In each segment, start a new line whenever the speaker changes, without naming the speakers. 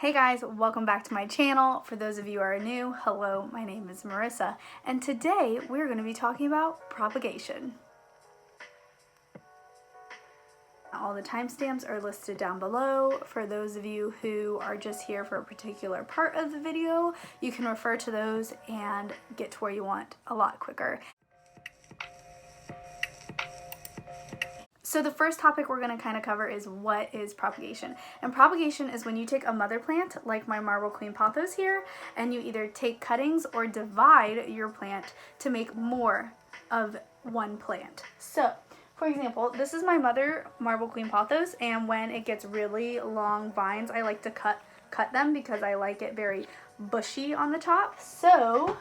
Hey guys, welcome back to my channel. For those of you who are new, hello, my name is Marissa, and today we're going to be talking about propagation. All the timestamps are listed down below. For those of you who are just here for a particular part of the video, you can refer to those and get to where you want a lot quicker. So the first topic we're going to kind of cover is what is propagation. And propagation is when you take a mother plant, like my Marble Queen Pothos here, and you either take cuttings or divide your plant to make more of one plant. So, for example, this is my mother Marble Queen Pothos, and when it gets really long vines, I like to cut them because I like it very bushy on the top. So,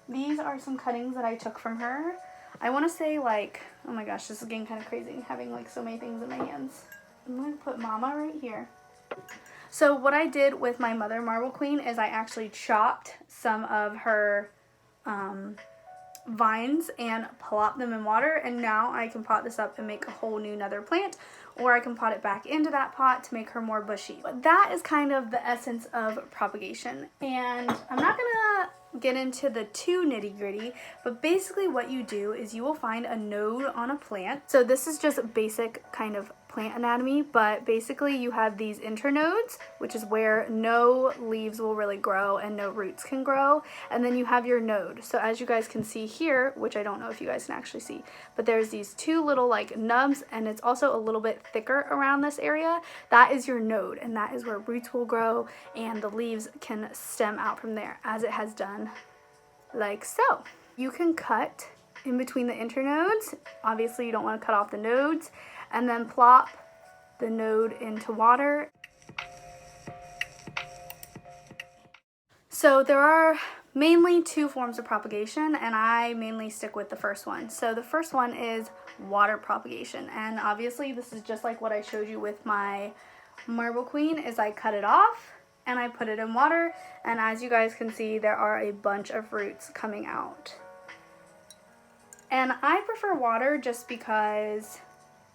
these are some cuttings that I took from her. I want to say, like, oh my gosh, this is getting kind of crazy, having like so many things in my hands. I'm going to put Mama right here. So what I did with my mother Marble Queen is I actually chopped some of her vines and plopped them in water, and now I can pot this up and make a whole new another plant, or I can pot it back into that pot to make her more bushy. But that is kind of the essence of propagation, and I'm not gonna get into the too nitty-gritty, but basically what you do is you will find a node on a plant. So this is just basic kind of plant anatomy, but basically you have these internodes, which is where no leaves will really grow and no roots can grow, and then you have your node. So as you guys can see here, which I don't know if you guys can actually see, but there's these two little like nubs, and it's also a little bit thicker around this area. That is your node, and that is where roots will grow and the leaves can stem out from there, as it has done like so. You can cut in between the internodes. Obviously you don't want to cut off the nodes, and then plop the node into water. So there are mainly two forms of propagation, and I mainly stick with the first one. So the first one is water propagation, and obviously this is just like what I showed you with my Marble Queen, is I cut it off and I put it in water, and as you guys can see, there are a bunch of roots coming out. And I prefer water just because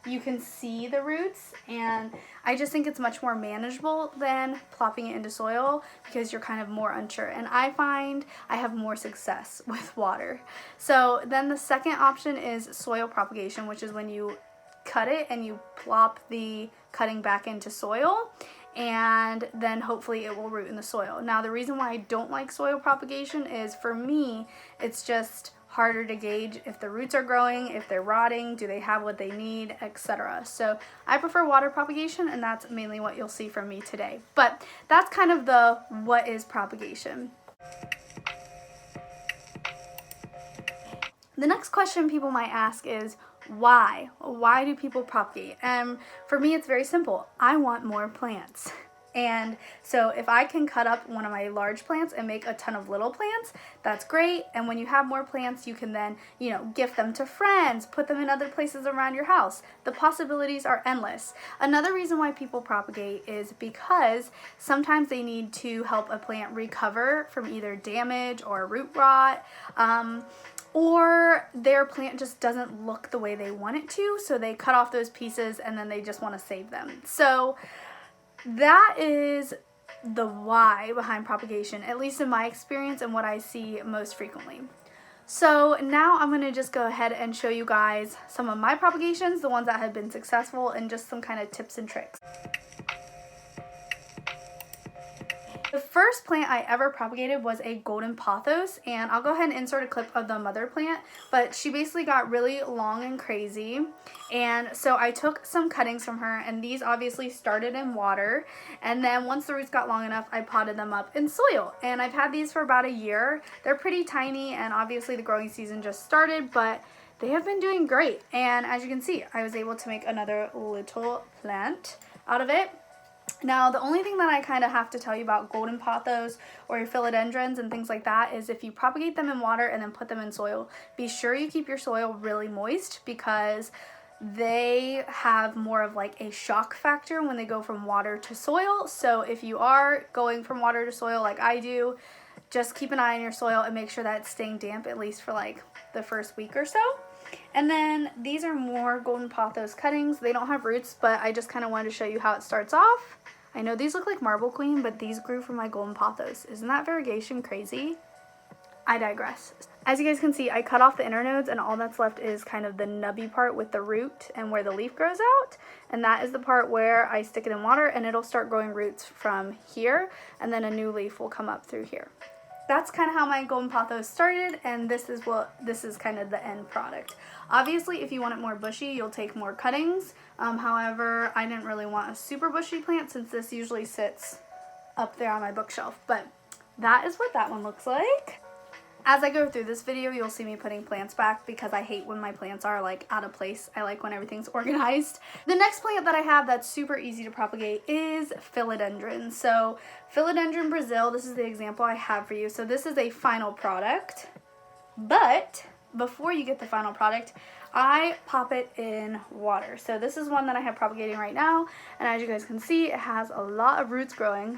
you can see the roots, and I just think it's much more manageable than plopping it into soil because you're kind of more unsure, and I find I have more success with water. So then the second option is soil propagation, which is when you cut it and you plop the cutting back into soil, and then hopefully it will root in the soil. Now the reason why I don't like soil propagation is, for me, it's just harder to gauge if the roots are growing, if they're rotting, do they have what they need, etc. So I prefer water propagation, and that's mainly what you'll see from me today. But that's kind of the what is propagation. The next question people might ask is, why? Why do people propagate? And for me, it's very simple. I want more plants. And so if I can cut up one of my large plants and make a ton of little plants, that's great. And when you have more plants, you can then, gift them to friends, put them in other places around your house. The possibilities are endless. Another reason why people propagate is because sometimes they need to help a plant recover from either damage or root rot, or their plant just doesn't look the way they want it to, so they cut off those pieces and then they just want to save them. So that is the why behind propagation, at least in my experience and what I see most frequently. So now I'm going to just go ahead and show you guys some of my propagations, the ones that have been successful, and just some kind of tips and tricks. The first plant I ever propagated was a golden pothos, and I'll go ahead and insert a clip of the mother plant, but she basically got really long and crazy, and so I took some cuttings from her, and these obviously started in water, and then once the roots got long enough, I potted them up in soil, and I've had these for about a year. They're pretty tiny, and obviously the growing season just started, but they have been doing great, and as you can see, I was able to make another little plant out of it. Now, the only thing that I kind of have to tell you about golden pothos or your philodendrons and things like that is if you propagate them in water and then put them in soil, be sure you keep your soil really moist because they have more of like a shock factor when they go from water to soil. So if you are going from water to soil like I do, just keep an eye on your soil and make sure that it's staying damp at least for like the first week or so. And then these are more golden pothos cuttings. They don't have roots, but I just kind of wanted to show you how it starts off. I know these look like Marble Queen, but these grew from my golden pothos. Isn't that variegation crazy? I digress. As you guys can see, I cut off the inner nodes, and all that's left is kind of the nubby part with the root and where the leaf grows out. And that is the part where I stick it in water, and it'll start growing roots from here, and then a new leaf will come up through here. That's kind of how my golden pothos started, and this is kind of the end product. Obviously, if you want it more bushy, you'll take more cuttings. However, I didn't really want a super bushy plant since this usually sits up there on my bookshelf. But that is what that one looks like. As I go through this video, you'll see me putting plants back because I hate when my plants are like out of place. I like when everything's organized. The next plant that I have that's super easy to propagate is Philodendron. So Philodendron Brazil, this is the example I have for you. So this is a final product, but before you get the final product, I pop it in water. So this is one that I have propagating right now, and as you guys can see, it has a lot of roots growing.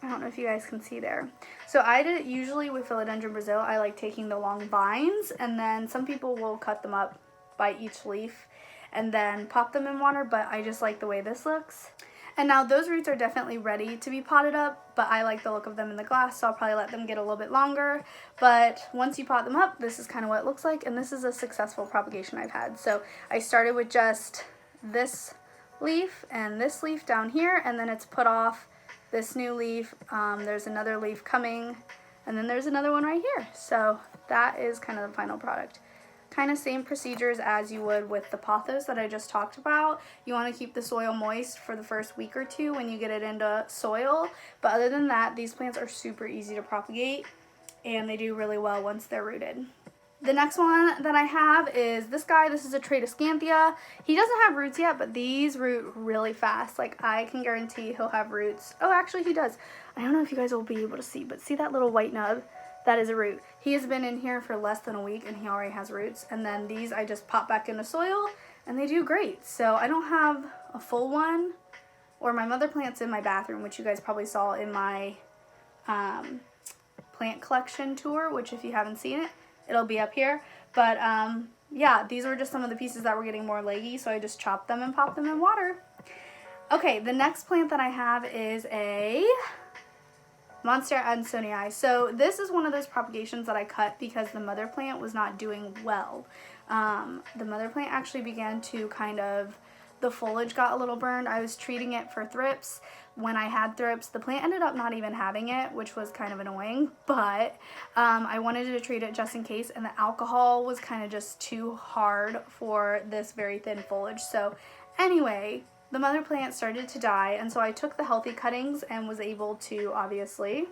I don't know if you guys can see there. So I did it usually with Philodendron Brazil. I like taking the long vines, and then some people will cut them up by each leaf and then pop them in water, but I just like the way this looks. And now those roots are definitely ready to be potted up, but I like the look of them in the glass, so I'll probably let them get a little bit longer. But once you pot them up, this is kind of what it looks like, and this is a successful propagation I've had. So I started with just this leaf and this leaf down here, and then it's put off this new leaf. There's another leaf coming, and then there's another one right here. So that is kind of the final product. Kind of same procedures as you would with the pothos that I just talked about. You want to keep the soil moist for the first week or two when you get it into soil. But other than that, these plants are super easy to propagate, and they do really well once they're rooted. The next one that I have is this guy. This is a trait of Scampia. He doesn't have roots yet, but these root really fast. Like, I can guarantee he'll have roots. Oh, actually he does. I don't know if you guys will be able to see, but see that little white nub? That is a root. He has been in here for less than a week, and he already has roots. And then these I just pop back into soil, and they do great. So I don't have a full one, or my mother plant's in my bathroom, which you guys probably saw in my plant collection tour, which if you haven't seen it, it'll be up here. But yeah, these were just some of the pieces that were getting more leggy, so I just chopped them and popped them in water. Okay, the next plant that I have is a Monstera. So this is one of those propagations that I cut because the mother plant was not doing well. The mother plant actually began to the foliage got a little burned. I was treating it for thrips. When I had thrips, the plant ended up not even having it, which was kind of annoying, but I wanted to treat it just in case, and the alcohol was kind of just too hard for this very thin foliage. So anyway, the mother plant started to die, and so I took the healthy cuttings and was able to obviously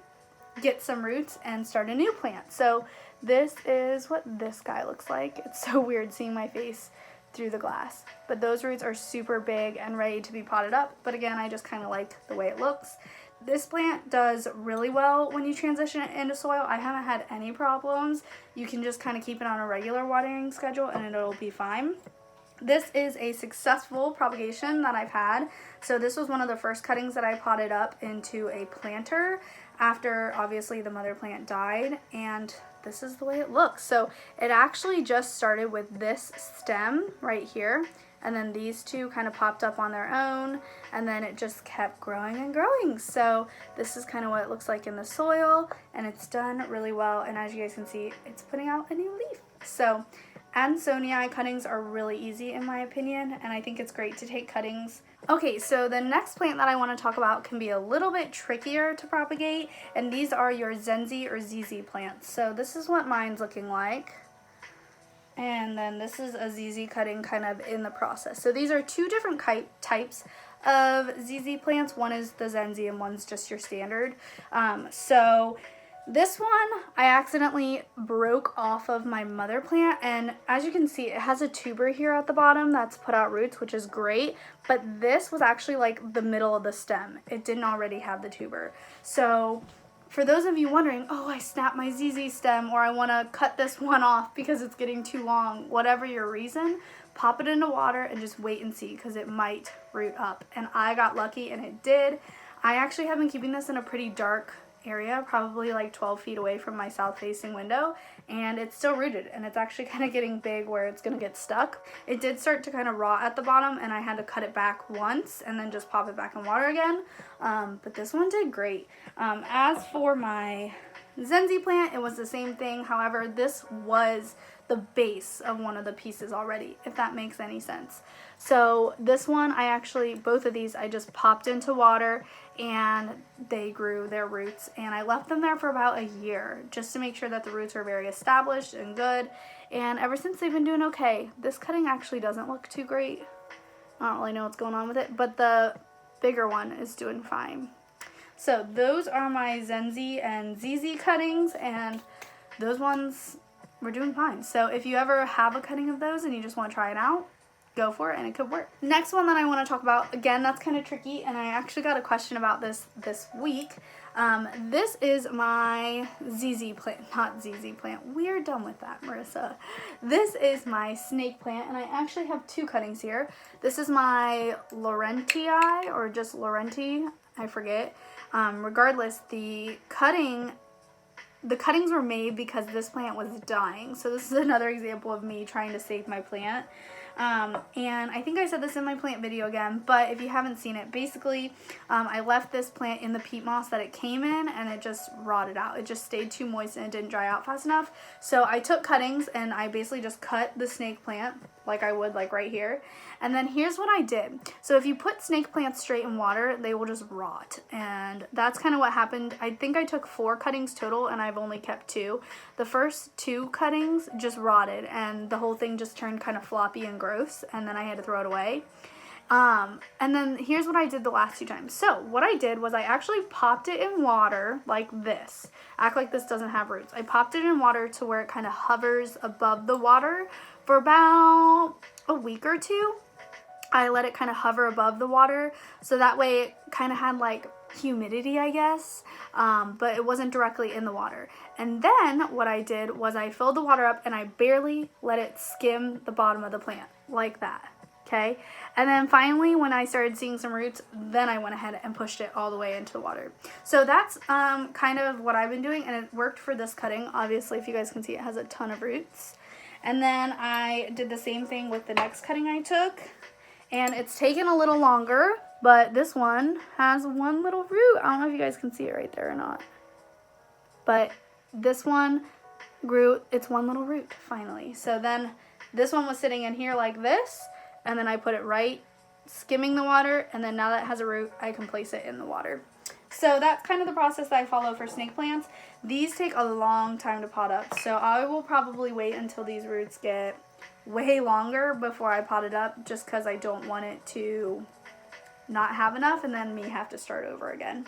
get some roots and start a new plant. So this is what this guy looks like. It's so weird seeing my face through the glass, but those roots are super big and ready to be potted up. But again, I just kind of like the way it looks. This plant does really well when you transition it into soil. I haven't had any problems. You can just kind of keep it on a regular watering schedule and it'll be fine. This is a successful propagation that I've had. So this was one of the first cuttings that I potted up into a planter after obviously the mother plant died, and this is the way it looks. So it actually just started with this stem right here, and then these two kind of popped up on their own, and then it just kept growing and growing. So this is kind of what it looks like in the soil, and it's done really well, and as you guys can see, it's putting out a new leaf. So Ansonii cuttings are really easy in my opinion, and I think it's great to take cuttings. Okay, so the next plant that I want to talk about can be a little bit trickier to propagate, and these are your Zenzi or ZZ plants. So this is what mine's looking like, and then this is a ZZ cutting kind of in the process. So these are two different types of ZZ plants. One is the Zenzi and one's just your standard. So this one I accidentally broke off of my mother plant, and as you can see, it has a tuber here at the bottom that's put out roots, which is great, but this was actually like the middle of the stem. It didn't already have the tuber. So for those of you wondering, oh, I snapped my ZZ stem, or I want to cut this one off because it's getting too long, whatever your reason, pop it into water and just wait and see, because it might root up. And I got lucky and it did. I actually have been keeping this in a pretty dark area, probably like 12 feet away from my south facing window, and it's still rooted, and it's actually kind of getting big where it's going to get stuck. It did start to kind of rot at the bottom, and I had to cut it back once and then just pop it back in water again, but this one did great. As for my Zenzi plant, it was the same thing. However, this was the base of one of the pieces already, if that makes any sense. So this one, both of these, I just popped into water and they grew their roots, and I left them there for about a year just to make sure that the roots are very established and good, and ever since they've been doing okay. This cutting actually doesn't look too great. I don't really know what's going on with it, but the bigger one is doing fine. So those are my Zenzi and ZZ cuttings, and those ones were doing fine. So if you ever have a cutting of those and you just want to try it out, go for it, and it could work. Next one that I want to talk about, again, that's kind of tricky, and I actually got a question about this week. This is my ZZ plant, not ZZ plant. We're done with that, Marissa. This is my snake plant, and I actually have two cuttings here. This is my Laurentii, or just Laurenti, I forget. Regardless, the cuttings were made because this plant was dying. So this is another example of me trying to save my plant. And I think I said this in my plant video again, but if you haven't seen it, basically I left this plant in the peat moss that it came in, and it just rotted out. It just stayed too moist and it didn't dry out fast enough. So I took cuttings and I basically just cut the snake plant like I would, like right here. And then here's what I did. So if you put snake plants straight in water, they will just rot. And that's kind of what happened. I think I took 4 cuttings total, and I've only kept 2. The first 2 cuttings just rotted, and the whole thing just turned kind of floppy and gross, and then I had to throw it away. And then here's what I did the last 2 times. So what I did was I actually popped it in water like this. Act like this doesn't have roots. I popped it in water to where it kind of hovers above the water for about a week or 2. I let it kind of hover above the water, so that way it kind of had like humidity, I guess, but it wasn't directly in the water. And then what I did was I filled the water up and I barely let it skim the bottom of the plant, like that, okay? And then finally, when I started seeing some roots, then I went ahead and pushed it all the way into the water. So that's kind of what I've been doing, and it worked for this cutting. Obviously, if you guys can see, it has a ton of roots. And then I did the same thing with the next cutting I took. And it's taken a little longer, but this one has one little root. I don't know if you guys can see it right there or not. But this one grew its one little root, finally. So then this one was sitting in here like this, and then I put it right, skimming the water, and then now that it has a root, I can place it in the water. So that's kind of the process that I follow for snake plants. These take a long time to pot up, so I will probably wait until these roots get way longer before I pot it up, just because I don't want it to not have enough and then me have to start over again.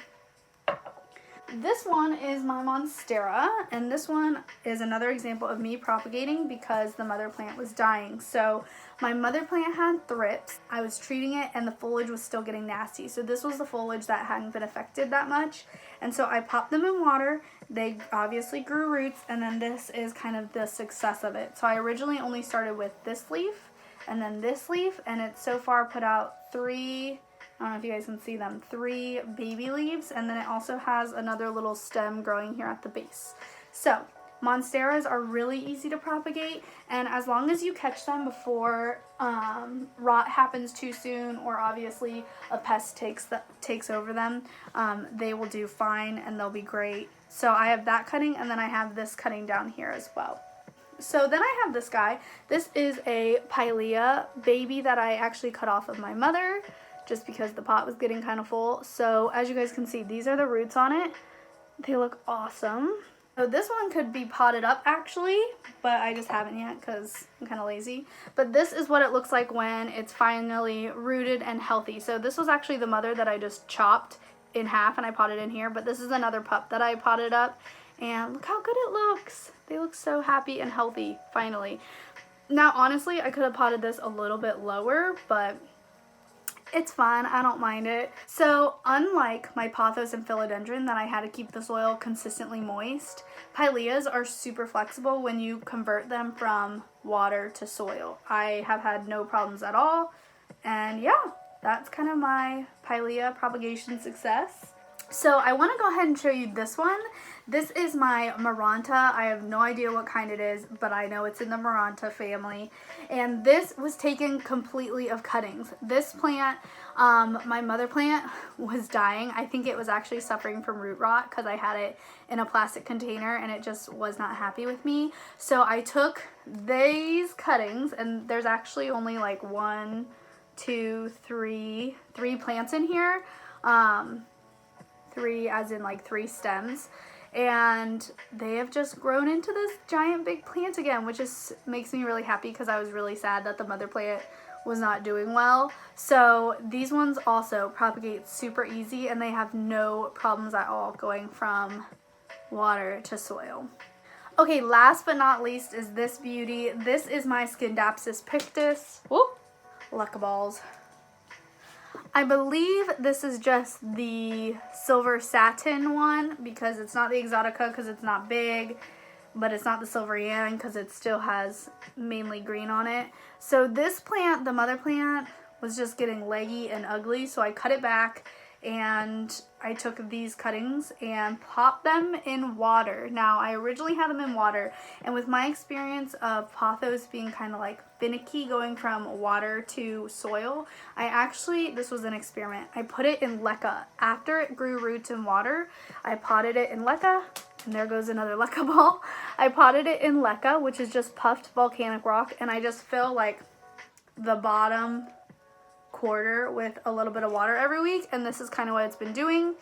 This one is my Monstera, and this one is another example of me propagating because the mother plant was dying. So my mother plant had thrips. I was treating it and the foliage was still getting nasty. So this was the foliage that hadn't been affected that much. And so I popped them in water. They obviously grew roots, and then this is kind of the success of it. So I originally only started with this leaf and then this leaf, and it's so far put out 3, I don't know if you guys can see them, 3 baby leaves, and then it also has another little stem growing here at the base. So Monsteras are really easy to propagate, and as long as you catch them before rot happens too soon, or obviously a pest takes over them, they will do fine and they'll be great. So I have that cutting, and then I have this cutting down here as well. So then I have this guy. This is a Pylea baby that I actually cut off of my mother just because the pot was getting kind of full. So as you guys can see, these are the roots on it. They look awesome. So this one could be potted up actually, but I just haven't yet because I'm kind of lazy. But this is what it looks like when it's finally rooted and healthy. So this was actually the mother that I just chopped in half and I potted in here, but this is another pup that I potted up, and look how good it looks. They look so happy and healthy finally. Now honestly, I could have potted this a little bit lower, but it's fine, I don't mind it. So unlike my Pothos and Philodendron that I had to keep the soil consistently moist, Pyleas are super flexible when you convert them from water to soil. I have had no problems at all, and yeah, that's kind of my Pylea propagation success. So I want to go ahead and show you this one. This is my Moranto. I have no idea what kind it is, but I know it's in the Moranto family. And this was taken completely of cuttings. This plant, my mother plant, was dying. I think it was actually suffering from root rot because I had it in a plastic container and it just was not happy with me. So I took these cuttings, and there's actually only like three plants in here. Three as in like 3 stems, and they have just grown into this giant big plant again, which just makes me really happy because I was really sad that the mother plant was not doing well. So these ones also propagate super easy, and they have no problems at all going from water to soil. Okay, last but not least is this beauty. This is my Scampia pictus. Whoop, luck balls. I believe this is just the silver satin one because it's not the exotica because it's not big, but it's not the silver yan because it still has mainly green on it. So this plant, the mother plant, was just getting leggy and ugly, so I cut it back and I took these cuttings and popped them in water. Now, I originally had them in water, and with my experience of Pothos being kind of like finicky going from water to soil, this was an experiment. I put it in leca. After it grew roots in water, I potted it in leca, and there goes another leca ball. I potted it in leca, which is just puffed volcanic rock, and I just fill like the bottom quarter with a little bit of water every week, and this is kind of what it's been doing.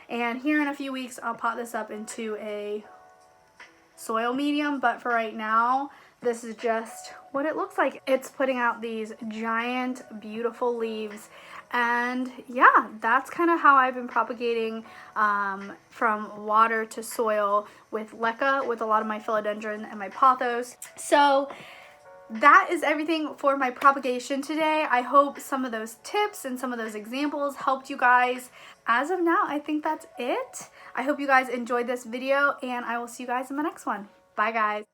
And here in a few weeks I'll pot this up into a soil medium, but for right now this is just what it looks like. It's putting out these giant beautiful leaves, and yeah, that's kind of how I've been propagating from water to soil with leca, with a lot of my philodendron and my pothos. So that is everything for my propagation today. I hope some of those tips and some of those examples helped you guys. As of now, I think that's it. I hope you guys enjoyed this video, and I will see you guys in my next one. Bye, guys.